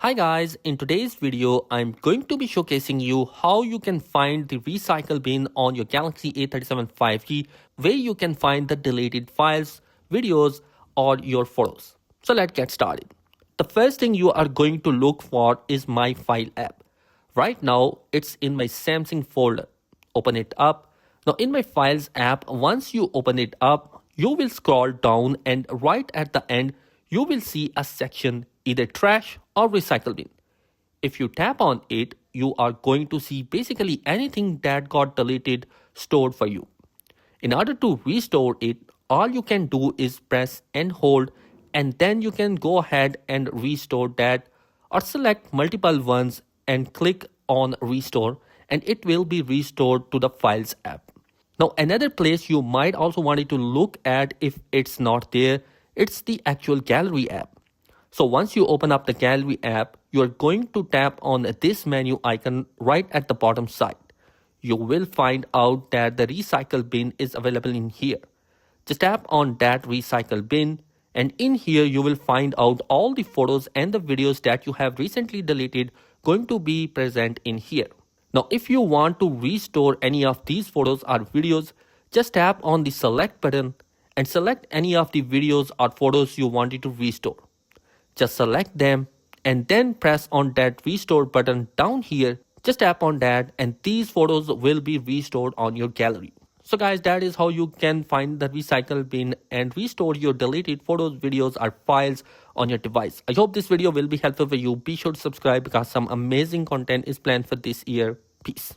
Hi guys, in today's video, I'm going to be showcasing you how you can find the recycle bin on your Galaxy A37 5G, where you can find the deleted files, videos, or your photos. So let's get started. The first thing you are going to look for is My File app. Right now, it's in my Samsung folder. Open it up. Now in My Files app, once you open it up, you will scroll down and right at the end, you will see a section either trash or recycle bin. If you tap on it, you are going to see basically anything that got deleted stored for you. In order to restore it, all you can do is press and hold, and then you can go ahead and restore that, or select multiple ones and click on restore, and it will be restored to the files app. Now another place you might also want to look at if it's not there, it's the actual gallery app. So once you open up the gallery app, you are going to tap on this menu icon right at the bottom side. You will find out that the recycle bin is available in here. Just tap on that recycle bin, and in here you will find out all the photos and the videos that you have recently deleted going to be present in here. Now if you want to restore any of these photos or videos, just tap on the select button and select any of the videos or photos you wanted to restore. Just select them and then press on that restore button down here. Just tap on that and these photos will be restored on your gallery. So guys, that is how you can find the recycle bin and restore your deleted photos, videos or files on your device. I hope this video will be helpful for you. Be sure to subscribe because some amazing content is planned for this year. Peace.